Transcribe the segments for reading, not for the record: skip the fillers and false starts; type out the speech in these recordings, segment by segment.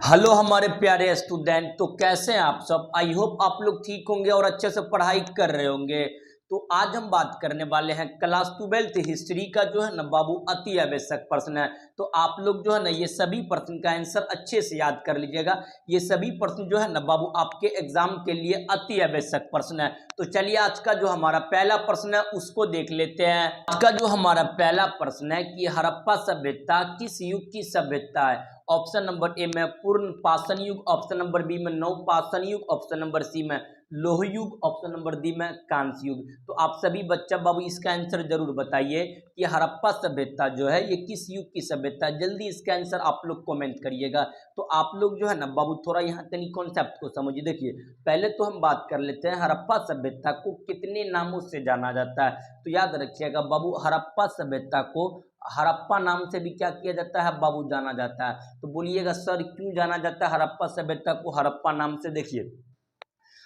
Hello हमारे प्यारे student. तो कैसे हैं आप सब। आई होप आप लोग ठीक होंगे और अच्छे से पढ़ाई कर रहे होंगे। तो आज हम बात करने वाले हैं क्लास 12th हिस्ट्री का जो है ना बाबू अति आवश्यक प्रश्न है। तो आप लोग जो है ना ये सभी प्रश्न का आंसर अच्छे से याद कर लीजिएगा। ये सभी प्रश्न जो है ना बाबू आपके एग्जाम के लिए अति आवश्यक प्रश्न है। तो चलिए आज का जो हमारा पहला प्रश्न है उसको देख लेते हैं। आज का जो हमारा पहला प्रश्न है कि हड़प्पा सभ्यता किस युग की सभ्यता है। ऑप्शन नंबर ए में पूर्ण पाषाण युग, ऑप्शन नंबर बी में नव पाषाण युग, ऑप्शन नंबर सी में लोह युग, ऑप्शन नंबर डी में कांस्य युग। तो आप सभी बच्चा बाबू इसका आंसर जरूर बताइए कि हड़प्पा सभ्यता जो है ये किस युग की सभ्यता है। जल्दी इसका आंसर आप लोग कमेंट करिएगा। तो आप लोग जो है ना बाबू थोड़ा यहाँ तनी कॉन्सेप्ट को समझिए। देखिए पहले तो हम बात कर लेते हैं हड़प्पा सभ्यता को कितने नामों से जाना जाता है। तो याद रखिएगा बाबू हड़प्पा सभ्यता को हड़प्पा नाम से भी क्या किया जाता है बाबू जाना जाता है। तो बोलिएगा सर क्यों जाना जाता है हड़प्पा सभ्यता को हड़प्पा नाम से। देखिए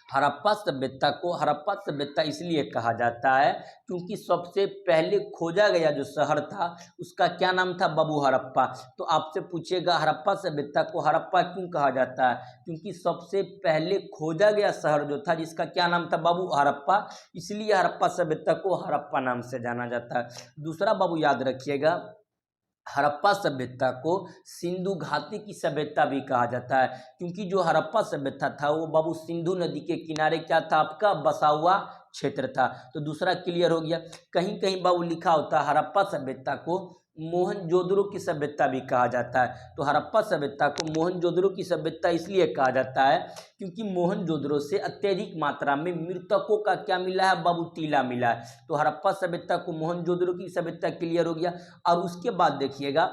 हड़प्पा सभ्यता को हड़प्पा सभ्यता इसलिए कहा जाता है क्योंकि सबसे पहले खोजा गया जो शहर था उसका क्या नाम था बाबू हड़प्पा। तो आपसे पूछेगा हड़प्पा सभ्यता को हड़प्पा क्यों कहा जाता है, क्योंकि सबसे पहले खोजा गया शहर जो था जिसका क्या नाम था बाबू हड़प्पा, इसलिए हड़प्पा सभ्यता को हड़प्पा नाम से जाना जाता है। दूसरा बाबू याद रखिएगा हड़प्पा सभ्यता को सिंधु घाटी की सभ्यता भी कहा जाता है क्योंकि जो हड़प्पा सभ्यता था वो बाबू सिंधु नदी के किनारे क्या था आपका बसा हुआ क्षेत्र था। तो दूसरा क्लियर हो गया। कहीं कहीं बाबू लिखा होता है हड़प्पा सभ्यता को मोहनजोदड़ो की सभ्यता भी कहा जाता है। तो हड़प्पा सभ्यता को मोहनजोदड़ो की सभ्यता इसलिए कहा जाता है क्योंकि मोहनजोदड़ो से अत्यधिक मात्रा में मृतकों का क्या मिला है बाबू तीला मिला है। तो हड़प्पा सभ्यता को मोहनजोदड़ो की सभ्यता क्लियर हो गया। और उसके बाद देखिएगा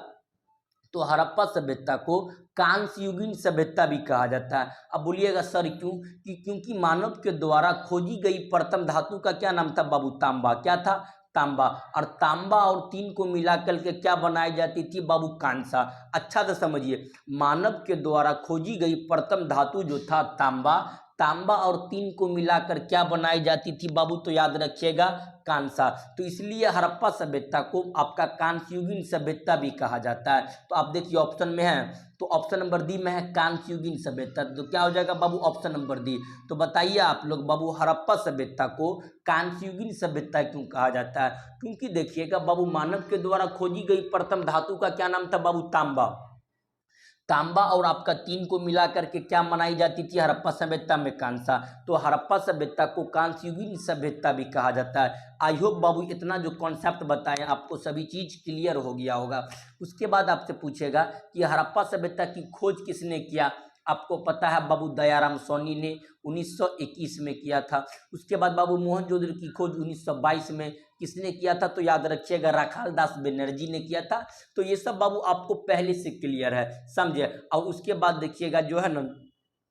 तो हड़प्पा सभ्यता को कांस्य युगीन सभ्यता भी कहा जाता है। अब बोलिएगा सर क्यों, क्योंकि मानव के द्वारा खोजी गई प्रथम धातु का क्या नाम था बाबू तांबा। क्या था तांबा। और तांबा और तीन को मिलाकर के क्या बनाई जाती थी बाबू कांसा। अच्छा तो समझिए मानव के द्वारा खोजी गई प्रथम धातु जो था तांबा, तांबा और तीन को मिलाकर क्या बनाई जाती थी बाबू, तो याद रखिएगा कांसा। तो इसलिए हड़प्पा सभ्यता को आपका कांस्य युगीन सभ्यता भी कहा जाता है। तो आप देखिए ऑप्शन में है तो ऑप्शन नंबर डी में है कांस्य युगीन सभ्यता। तो क्या हो जाएगा बाबू ऑप्शन नंबर डी। तो बताइए आप लोग बाबू हड़प्पा सभ्यता को कांस्य युगीन सभ्यता क्यों कहा जाता है। क्योंकि देखिएगा बाबू मानव के द्वारा खोजी गई प्रथम धातु का क्या नाम था बाबू तांबा, तांबा और आपका तीन को मिलाकर के क्या बनाई जाती थी हड़प्पा सभ्यता में कांसा। तो हड़प्पा सभ्यता को कांस्य युगीन सभ्यता भी कहा जाता है। आई होप बाबू इतना जो कॉन्सेप्ट बताएं आपको सभी चीज क्लियर हो गया होगा। उसके बाद आपसे पूछेगा कि हड़प्पा सभ्यता की खोज किसने किया। आपको पता है बाबू दयाराम सोनी ने 1921 में किया था। उसके बाद बाबू मोहनजोदड़ो की खोज 1922 में किसने किया था, तो याद रखिएगा राखाल दास बनर्जी ने किया था। तो ये सब बाबू आपको पहले से क्लियर है, समझे। और उसके बाद देखिएगा जो है ना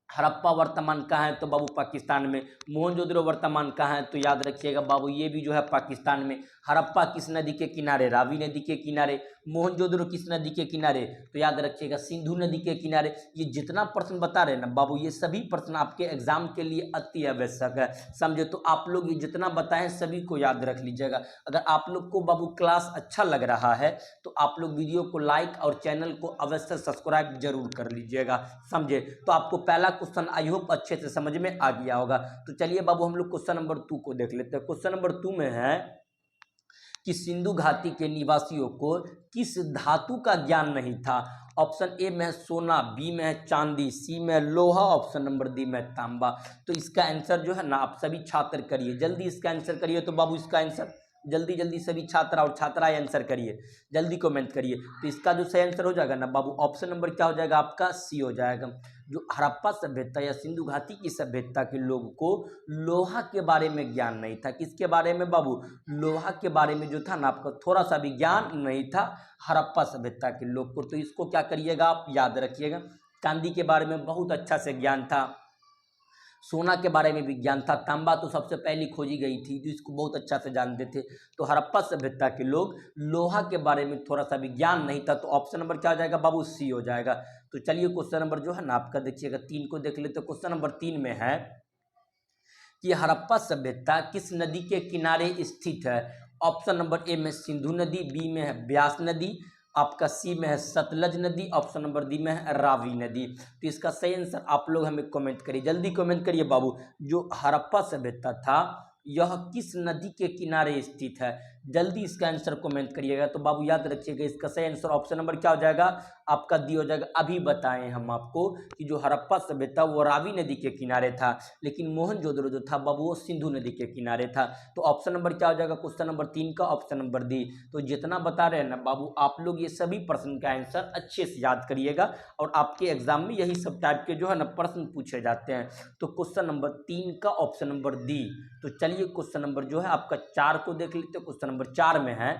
हड़प्पा वर्तमान कहाँ है तो बाबू पाकिस्तान में, मोहनजोदड़ो वर्तमान कहाँ है तो याद रखिएगा बाबू ये भी जो है पाकिस्तान में। हड़प्पा किस नदी के किनारे, रावी नदी के किनारे। मोहनजोदड़ो किस नदी के किनारे, तो याद रखिएगा सिंधु नदी के किनारे। ये जितना प्रश्न बता रहे हैं ना बाबू ये सभी प्रश्न आपके एग्जाम के लिए अति आवश्यक है, समझे। तो आप लोग ये जितना बताएं सभी को याद रख लीजिएगा। अगर आप लोग को बाबू क्लास अच्छा लग रहा है तो आप लोग वीडियो को लाइक और चैनल को अवश्य सब्सक्राइब जरूर कर लीजिएगा, समझे। तो आपको पहला क्वेश्चन आई होप अच्छे से समझ में आ गया होगा। तो चलिए बाबू हम लोग क्वेश्चन नंबर 2 को देख लेते हैं। क्वेश्चन नंबर 2 में है कि सिंधु घाटी के निवासियों को किस धातु का ज्ञान नहीं था। ऑप्शन ए में है सोना, बी में है चांदी, सी में लोहा, ऑप्शन नंबर डी में तांबा। तो इसका आंसर जो है ना आप सभी छात्र करिए, जल्दी इसका आंसर करिए। तो बाबू इसका आंसर जल्दी जल्दी सभी छात्रा और छात्राएं आंसर करिए, जल्दी कमेंट करिए। तो इसका जो सही आंसर हो जाएगा ना बाबू ऑप्शन नंबर क्या हो जाएगा आपका सी हो जाएगा। जो हड़प्पा सभ्यता या सिंधु घाटी की सभ्यता के लोगों को लोहा के बारे में ज्ञान नहीं था। किसके बारे में बाबू, लोहा के बारे में जो था ना आपका थोड़ा सा भी ज्ञान नहीं था हड़प्पा सभ्यता के लोग को। तो इसको क्या करिएगा आप याद रखिएगा। चांदी के बारे में बहुत अच्छा से ज्ञान था, सोना के बारे में भी ज्ञान था, तांबा तो सबसे पहली खोजी गई थी जो इसको बहुत अच्छा से जानते थे। तो हड़प्पा सभ्यता के लोग लोहा के बारे में थोड़ा सा भी ज्ञान नहीं था। तो ऑप्शन नंबर क्या हो जाएगा बाबू सी हो जाएगा। तो चलिए क्वेश्चन नंबर जो है ना आपका देखिएगा 3 को देख लेते। क्वेश्चन नंबर 3 में है कि हड़प्पा सभ्यता किस नदी के किनारे स्थित है। ऑप्शन नंबर ए में सिंधु नदी, बी में है ब्यास नदी, आपका सी में है सतलज नदी, ऑप्शन नंबर डी में है रावी नदी। तो इसका सही आंसर आप लोग हमें कमेंट करिए, जल्दी कमेंट करिए बाबू। जो हड़प्पा सभ्यता था यह किस नदी के किनारे स्थित है, जल्दी इसका आंसर कमेंट करिएगा। तो बाबू याद रखिएगा इसका सही आंसर ऑप्शन नंबर क्या हो जाएगा, आपका डी हो जाएगा। अभी बताएं हम आपको कि जो हड़प्पा सभ्यता वो रावी नदी के किनारे था, लेकिन मोहनजोदड़ो जो था बाबू वो सिंधु नदी के किनारे था। तो ऑप्शन नंबर क्या हो जाएगा क्वेश्चन नंबर 3 का, ऑप्शन नंबर डी। तो जितना बता रहे हैं ना बाबू आप लोग ये सभी प्रश्न का आंसर अच्छे से याद करिएगा, और आपके एग्जाम में यही सब टाइप के जो है ना प्रश्न पूछे जाते हैं। तो क्वेश्चन नंबर 3 का ऑप्शन नंबर डी। तो चलिए क्वेश्चन नंबर जो है आपका 4 को देख लेते हैं। क्वेश्चन नंबर 4 में है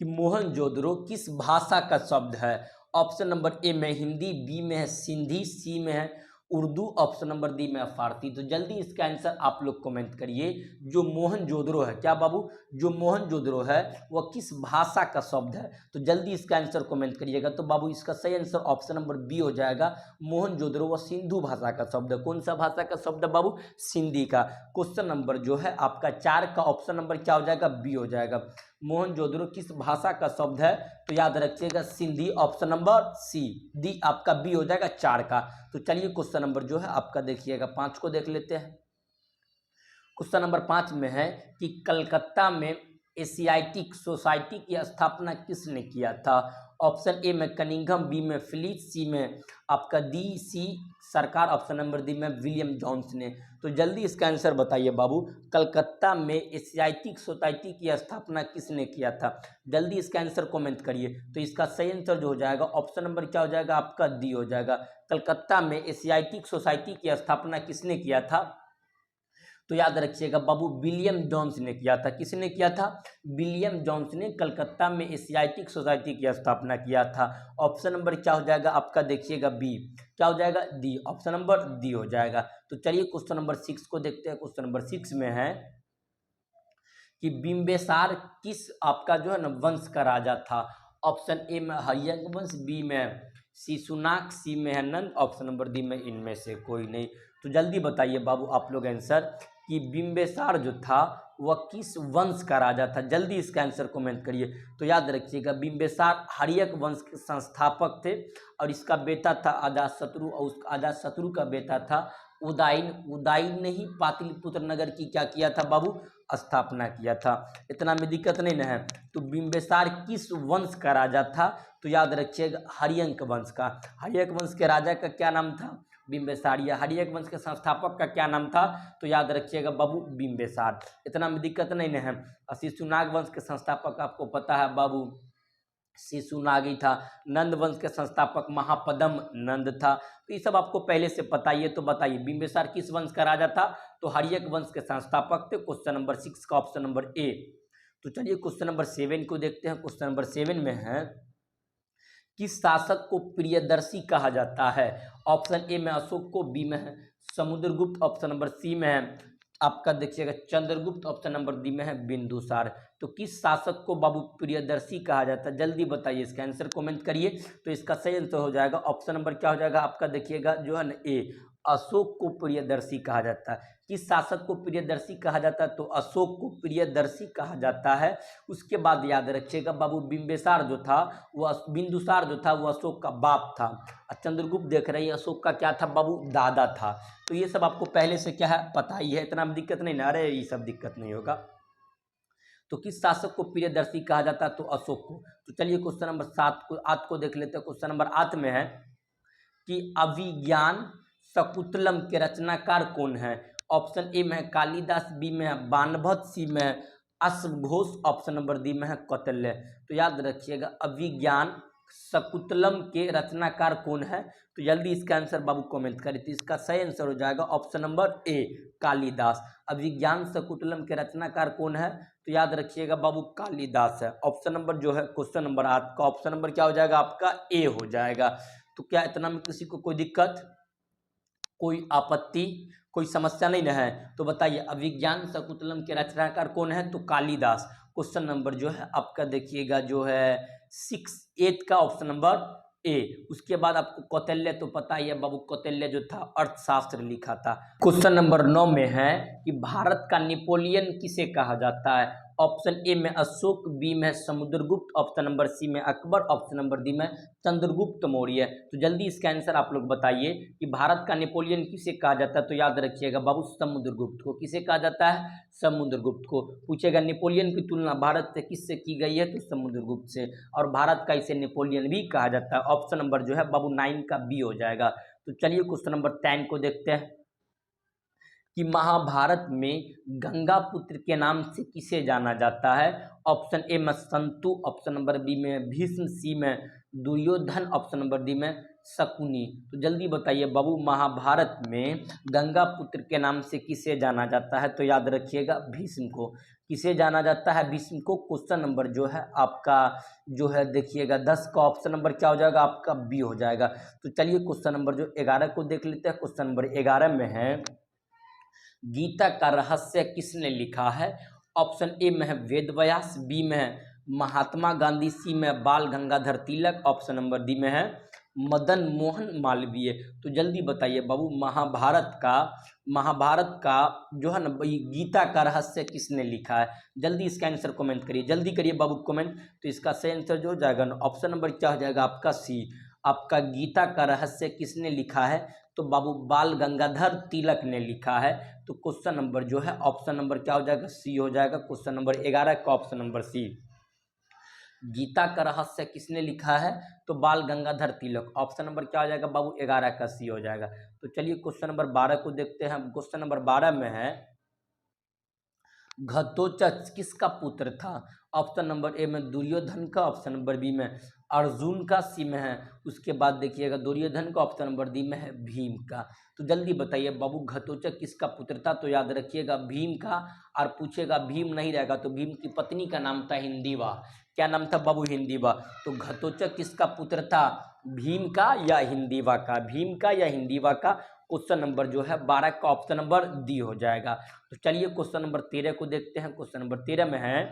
कि मोहनजोदड़ो किस भाषा का शब्द है। ऑप्शन नंबर ए में हिंदी, बी में है सिंधी, सी में है उर्दू, ऑप्शन नंबर डी में है फारसी। तो जल्दी इसका आंसर आप लोग कमेंट करिए। जो मोहनजोदड़ो है, क्या बाबू, जो मोहनजोदड़ो है वह किस भाषा का शब्द है, तो जल्दी इसका आंसर कमेंट करिएगा। तो बाबू इसका सही आंसर ऑप्शन नंबर बी हो जाएगा। मोहनजोदड़ो वह सिंधु भाषा का शब्द है। कौन सा भाषा का शब्द है बाबू, सिंधी का। क्वेश्चन नंबर जो है आपका 4 का ऑप्शन नंबर क्या हो जाएगा, बी हो जाएगा। मोहनजोदड़ो किस भाषा का शब्द है, तो याद रखिएगा Sindhi, option number C. D आपका बी हो जाएगा 4 का। तो चलिए क्वेश्चन नंबर जो है आपका देखिएगा 5 को देख लेते हैं। क्वेश्चन नंबर 5 में है कि कलकत्ता में एशियाटिक सोसाइटी की स्थापना किसने किया था। ऑप्शन ए में कनिंघम, बी में फिलिप, सी में आपका डी सी सरकार, ऑप्शन नंबर डी में विलियम जोन्स ने। तो जल्दी इसका आंसर बताइए बाबू, कलकत्ता में एशियाटिक सोसाइटी की स्थापना किसने किया था, जल्दी इसका आंसर कमेंट करिए। तो इसका सही आंसर जो हो जाएगा ऑप्शन नंबर क्या हो जाएगा आपका डी हो जाएगा। कलकत्ता में एशियाटिक सोसाइटी की स्थापना किसने किया था, तो याद रखिएगा बाबू विलियम जोन्स ने किया था। किसने किया था, विलियम जोन्स ने कलकत्ता में एशियाटिक सोसाइटी की स्थापना किया था। ऑप्शन नंबर क्या हो जाएगा आपका देखिएगा बी, क्या हो जाएगा डी, ऑप्शन नंबर डी हो जाएगा। तो चलिए क्वेश्चन नंबर 6 को देखते हैं। क्वेश्चन नंबर 6 में है कि बिंबिसार किस आपका जो है ना वंश का राजा था। ऑप्शन ए में हयंग वंश, बी में शिशुनाग, सी में है नंद, ऑप्शन नंबर डी में इनमें से कोई नहीं। तो जल्दी बताइए बाबू आप लोग आंसर कि बिंबिसार जो था वह किस वंश का राजा था, जल्दी इसका आंसर कमेंट करिए। तो याद रखिएगा बिंबिसार हर्यक वंश के संस्थापक थे, और इसका बेटा था अजातशत्रु, और उस अजातशत्रु का बेटा था उदाइन। उदाइन ने ही पाटलिपुत्र नगर की क्या किया था बाबू, स्थापना किया था। इतना में दिक्कत नहीं ना है। तो बिंबिसार किस वंश का राजा था, तो याद रखिएगा हर्यक वंश का। हर्यक वंश के राजा का क्या नाम था, बिंबिसार। या हर्यक वंश के संस्थापक का क्या नाम था, तो याद रखिएगा बाबू बिंबिसार। इतना में दिक्कत नहीं ना है। शिशुनाग वंश के संस्थापक आपको पता है बाबू शिशुनाग ही था। नंद वंश के संस्थापक महापदम नंद था। तो ये सब आपको पहले से पता ही है। तो बताइए बिंबिसार किस वंश का राजा था, तो हर्यक वंश के संस्थापक थे। क्वेश्चन नंबर 6 का ऑप्शन नंबर ए। तो चलिए क्वेश्चन नंबर 7 को देखते हैं। क्वेश्चन नंबर 7 में है किस शासक को प्रियदर्शी कहा जाता है। ऑप्शन ए में अशोक को, बी में है समुद्रगुप्त, ऑप्शन नंबर सी में है आपका देखिएगा चंद्रगुप्त, ऑप्शन नंबर डी में है बिंदुसार। तो किस शासक को बाबू प्रियदर्शी कहा जाता है, जल्दी बताइए, इसका आंसर कमेंट करिए। तो इसका सही आंसर हो जाएगा ऑप्शन नंबर क्या हो जाएगा आपका देखिएगा जो है ना ए, अशोक को प्रियदर्शी कहा जाता है। किस शासक को प्रियदर्शी कहा जाता है, तो अशोक को प्रियदर्शी कहा जाता है। उसके बाद याद रखिएगा बाबू बिंबिसार जो था वह, बिंदुसार जो था वो अशोक का बाप था, और चंद्रगुप्त देख रहे हैं अशोक का क्या था बाबू, दादा था। तो ये सब आपको पहले से क्या है पता ही है, इतना दिक्कत नहीं ना, अरे ये सब दिक्कत नहीं होगा। तो किस शासक को प्रियदर्शी कहा जाता है, तो अशोक को। तो चलिए क्वेश्चन नंबर 8 को देख लेते हैं। क्वेश्चन नंबर 8 में है कि अभिज्ञान शकुंतलम के रचनाकार कौन है। ऑप्शन ए में है कालिदास, बी में है बाणभट्ट, सी में है अश्वघोष, ऑप्शन नंबर डी में है कौटिल्य। तो याद रखिएगा अभिज्ञान शकुंतलम के रचनाकार कौन है, तो जल्दी इसका आंसर बाबू कमेंट करें। तो इसका सही आंसर हो जाएगा ऑप्शन नंबर ए कालिदास। अभिज्ञान शकुंतलम के रचनाकार कौन है, तो याद रखिएगा बाबू कालिदास है। ऑप्शन नंबर जो है क्वेश्चन नंबर 8 का ऑप्शन नंबर क्या हो जाएगा आपका ए हो जाएगा। तो क्या इतना में किसी को कोई दिक्कत, कोई आपत्ति, कोई समस्या नहीं ना है। तो बताइए अभिज्ञान शकुंतलम के रचनाकार कौन है, तो कालिदास। क्वेश्चन नंबर जो है आपका देखिएगा जो है 8 का ऑप्शन नंबर ए। उसके बाद आपको कौटिल्य तो पता ही है बाबू, कौटिल्य जो था अर्थशास्त्र लिखा था। क्वेश्चन नंबर 9 में है कि भारत का नेपोलियन किसे कहा जाता है। ऑप्शन ए में अशोक, बी में समुद्रगुप्त, ऑप्शन नंबर सी में अकबर, ऑप्शन नंबर डी में चंद्रगुप्त मौर्य। तो जल्दी इसका आंसर आप लोग बताइए कि भारत का नेपोलियन किसे कहा जाता है। तो याद रखिएगा बाबू समुद्रगुप्त को। किसे कहा जाता है? समुद्रगुप्त को। पूछेगा नेपोलियन की तुलना भारत से किससे की गई है? तो समुद्रगुप्त से। और भारत का इसे नेपोलियन भी कहा जाता है। ऑप्शन नंबर जो है बाबू 9 का बी हो जाएगा। तो चलिए क्वेश्चन नंबर 10 को देखते हैं कि महाभारत में गंगा पुत्र के नाम से किसे जाना जाता है। ऑप्शन ए में संतु, ऑप्शन नंबर बी में भीष्म, सी में दुर्योधन, ऑप्शन नंबर डी में शकुनी। तो जल्दी बताइए बाबू महाभारत में गंगा पुत्र के नाम से किसे जाना जाता है। तो याद रखिएगा भीष्म को। किसे जाना जाता है? भीष्म को। क्वेश्चन नंबर जो है आपका जो है देखिएगा 10 का ऑप्शन नंबर क्या हो जाएगा? आपका बी हो जाएगा। तो चलिए क्वेश्चन नंबर जो 11 को देख लेते हैं। क्वेश्चन नंबर 11 में है गीता का रहस्य किसने लिखा है। ऑप्शन ए में है वेद व्यास, बी में है महात्मा गांधी, सी में बाल Gangadhar Tilak, option number D में है मदन मोहन मालवीय। तो जल्दी बताइए बाबू महाभारत का जो है ना गीता का रहस्य किसने लिखा है। जल्दी इसका आंसर कमेंट करिए, जल्दी करिए बाबू कमेंट। तो इसका सही आंसर जो हो जाएगा ना ऑप्शन नंबर क्या हो जाएगा? आपका सी। आपका गीता का रहस्य किसने लिखा है? तो बाबू बाल गंगाधर तिलक ने लिखा है। तो क्वेश्चन नंबर जो है ऑप्शन नंबर क्या हो जाएगा? सी हो जाएगा। क्वेश्चन नंबर 11 का ऑप्शन नंबर सी। गीता का रहस्य किसने लिखा है? तो बाल गंगाधर तिलक। ऑप्शन नंबर क्या हो जाएगा बाबू? 11 का सी हो जाएगा। तो चलिए क्वेश्चन नंबर 12 को देखते हैं। क्वेश्चन नंबर 12 में है घटोत्कच किसका पुत्र था। ऑप्शन नंबर ए में दुर्योधन का, ऑप्शन नंबर बी में अर्जुन का, सी में है उसके बाद देखिएगा दुर्योधन का, ऑप्शन नंबर डी में है भीम का। तो जल्दी बताइए बाबू घटोत्कच किसका पुत्र था। तो याद रखिएगा भीम का। और पूछेगा भीम नहीं रहेगा तो भीम की पत्नी का नाम था हिंदीवा। क्या नाम था बाबू? हिंदीवा। तो घटोत्कच किसका पुत्र था? भीम का या हिंदीवा का? भीम का या हिंदीवा का। क्वेश्चन नंबर जो है 12 का ऑप्शन नंबर डी हो जाएगा। तो चलिए क्वेश्चन नंबर 13 को देखते हैं। क्वेश्चन नंबर 13 में है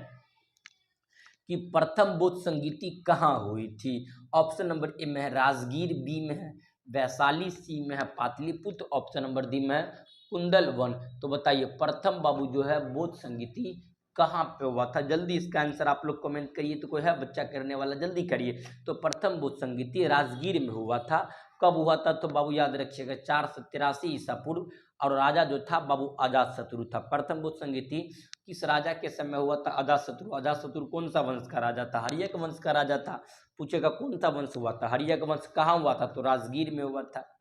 कि प्रथम बौद्ध संगीति कहाँ हुई थी। ऑप्शन नंबर ए में है राजगीर, बी में है वैशाली, सी में है पाटलिपुत्र, ऑप्शन नंबर डी में है कुंडलवन। तो बताइए प्रथम बाबू जो है बौद्ध संगीति कहाँ पे हुआ था। जल्दी इसका आंसर आप लोग कमेंट करिए। तो कोई है बच्चा करने वाला? जल्दी करिए। तो प्रथम बौद्ध संगीति राजगीर में हुआ था। कब हुआ था? तो बाबू याद रखिएगा 483 ईसा पूर्व। और राजा जो था बाबू अजातशत्रु था। प्रथम बौद्ध संगीति किस राजा के समय हुआ था? अजातशत्रु। अजातशत्रु कौन सा वंश का राजा था? हर्यक वंश का राजा था। पूछेगा कौन सा वंश हुआ था? हर्यक वंश। कहाँ हुआ था? तो राजगीर में हुआ था।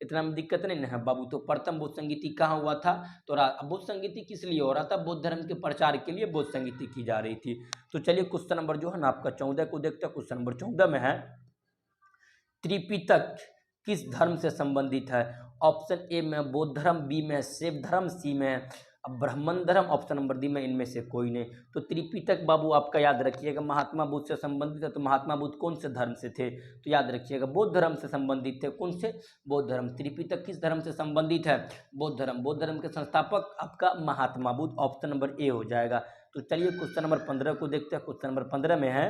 इतना में दिक्कत नहीं है बाबू। तो प्रथम बौद्ध संगीति कहाँ हुआ था? तो बौद्ध संगीति किस लिए हो रहा था? बौद्ध धर्म के प्रचार के लिए बौद्ध संगीति की जा रही थी। तो चलिए क्वेश्चन नंबर जो है ना आपका 14 को देखते हैं। क्वेश्चन नंबर 14 में है त्रिपिटक किस धर्म से संबंधित है। ऑप्शन ए में बौद्ध धर्म, बी में शैव धर्म, सी में ब्राह्मण धर्म, ऑप्शन नंबर डी में इनमें से कोई नहीं। तो त्रिपिटक बाबू आपका याद रखिएगा महात्मा बुद्ध से संबंधित है। तो महात्मा बुद्ध कौन से धर्म से थे? तो याद रखिएगा बौद्ध धर्म से संबंधित थे। कौन से? बौद्ध धर्म। त्रिपिटक किस धर्म से संबंधित है? बौद्ध धर्म। बौद्ध धर्म के संस्थापक आपका Mahatma Buddha, option number A हो जाएगा। तो चलिए क्वेश्चन नंबर 15 को देखते हैं। क्वेश्चन नंबर 15 में है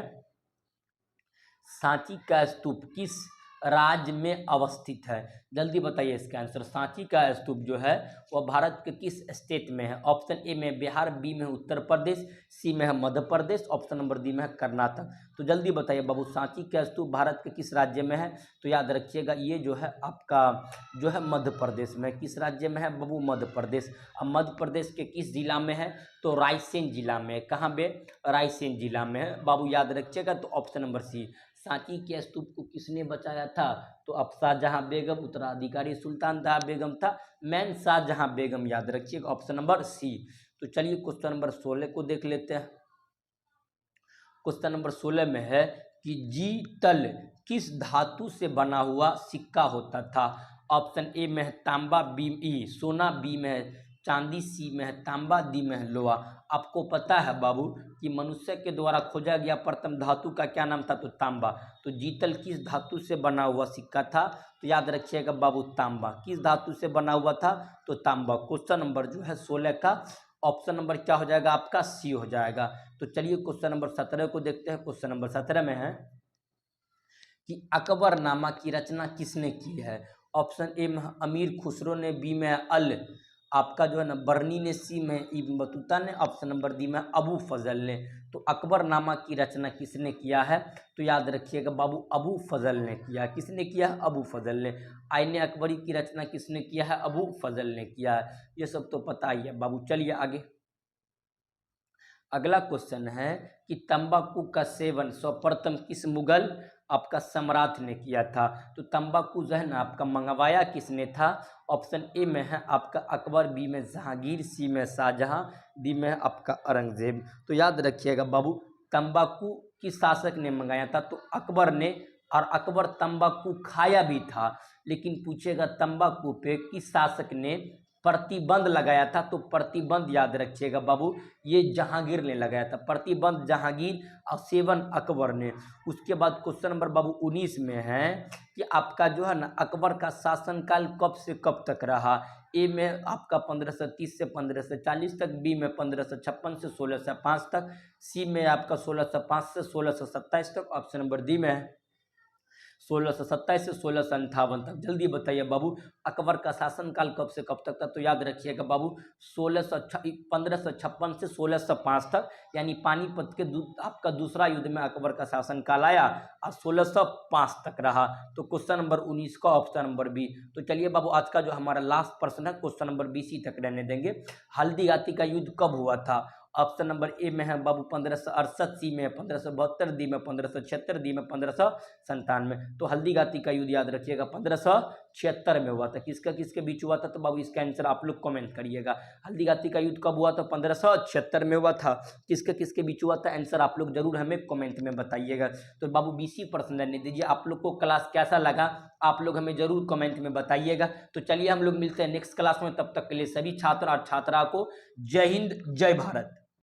सांची का स्तूप किस राज्य में अवस्थित है। जल्दी बताइए इसका आंसर। सांची का स्तूप जो है वह भारत के किस स्टेट में है। ऑप्शन ए में बिहार, बी में उत्तर प्रदेश, सी में है Madhya Pradesh, option number D में है कर्नाटक। तो जल्दी बताइए बाबू सांची का स्तूप भारत के किस राज्य में है। तो याद रखिएगा ये जो है आपका जो है मध्य प्रदेश में। किस राज्य में है बाबू? मध्य प्रदेश। अब मध्य प्रदेश के किस जिला में है? तो रायसेन जिला में। कहाँ पे? रायसेन जिला में है बाबू, याद रखिएगा। तो ऑप्शन नंबर सी। सांची के स्तूप को किसने बचाया था? तो अब शाहजहां बेगम, उत्तराधिकारी सुल्तान जहां बेगम था, मैन शाहजहां बेगम, याद रखिएगा ऑप्शन नंबर सी। तो चलिए क्वेश्चन नंबर 16 को देख लेते हैं। क्वेश्चन नंबर 16 में है कि जीतल किस धातु से बना हुआ सिक्का होता था। ऑप्शन ए में है तांबा, बी सोना, बी में है चांदी, सी में है तांबा, डी में है लोहा। आपको पता है बाबू कि मनुष्य के द्वारा खोजा गया प्रथम धातु का क्या नाम था? तो तांबा। तो जीतल किस धातु से बना हुआ सिक्का था? तो याद रखिएगा बाबू तांबा। किस धातु से बना हुआ था? तो तांबा। क्वेश्चन नंबर जो है 16 का ऑप्शन नंबर क्या हो जाएगा? आपका सी हो जाएगा। तो चलिए क्वेश्चन नंबर 17 को देखते हैं। क्वेश्चन नंबर 17 में है कि अकबरनामा की रचना किसने की है। ऑप्शन ए में अमीर खुसरो ने, बी में अल आपका जो है ना बर्नी ने, सी में इब्न बतूता ने, ऑप्शन नंबर डी में अबू फजल ने। तो अकबरनामा की रचना किसने किया है? तो याद रखिएगा बाबू, अबू फजल ने किया। किसने किया है? अबू फजल ने। आईने अकबरी की रचना किसने किया है? अबू फजल ने किया है। ये सब तो पता ही है बाबू। चलिए आगे, अगला क्वेश्चन है कि तंबाकू का सेवन सर्वप्रथम किस मुगल आपका सम्राट ने किया था? तो तंबाकू जो है ना आपका मंगवाया किसने था? ऑप्शन ए में है आपका अकबर, बी में जहांगीर, सी में शाहजहां, डी में है आपका औरंगजेब। तो याद रखिएगा बाबू, तंबाकू किस शासक ने मंगाया था? तो अकबर ने। और अकबर तंबाकू खाया भी था, लेकिन पूछेगा तंबाकू पे किस शासक ने प्रतिबंध लगाया था? तो प्रतिबंध याद रखिएगा बाबू, ये जहांगीर ने लगाया था। प्रतिबंध जहांगीर और सेवन अकबर ने। उसके बाद क्वेश्चन नंबर बाबू 19 में है कि आपका जो है ना अकबर का शासनकाल कब से कब तक रहा? ए में आपका 1530 से 1540 तक, बी में 1556 से 1605 तक, सी में आपका 1605 से 1627 तक, ऑप्शन नंबर डी में है 1627 से 1658 तक। जल्दी बताइए बाबू, अकबर का शासनकाल कब से कब तक था? तो याद रखिएगा बाबू, 1556 से 1605 तक, यानी पानीपत के आपका दूसरा युद्ध में अकबर का शासनकाल आया और 1605 तक रहा। तो क्वेश्चन नंबर 19 का ऑप्शन नंबर बी। तो चलिए बाबू, आज का जो हमारा लास्ट प्रश्न है क्वेश्चन नंबर 20 ही तक रहने देंगे। हल्दीघाटी का युद्ध कब हुआ था? ऑप्शन नंबर ए में है बाबू 1568, सी में 1572, डी में 1576, डी में 1597। तो हल्दीघाटी का युद्ध याद रखिएगा 1576 में हुआ था। किसका किसके बीच हुआ था? तो बाबू इसका आंसर आप लोग कमेंट करिएगा। हल्दीघाटी का युद्ध कब हुआ था? 1576 में हुआ था। किसके किसके बीच हुआ था? आंसर आप लोग जरूर हमें कमेंट में बताइएगा। तो बाबू 20% रहने दीजिए। आप लोग को क्लास कैसा लगा आप लोग हमें जरूर कमेंट में बताइएगा। तो चलिए हम लोग मिलते हैं नेक्स्ट क्लास में, तब तक के लिए सभी छात्र और छात्रा को जय हिंद, जय भारत।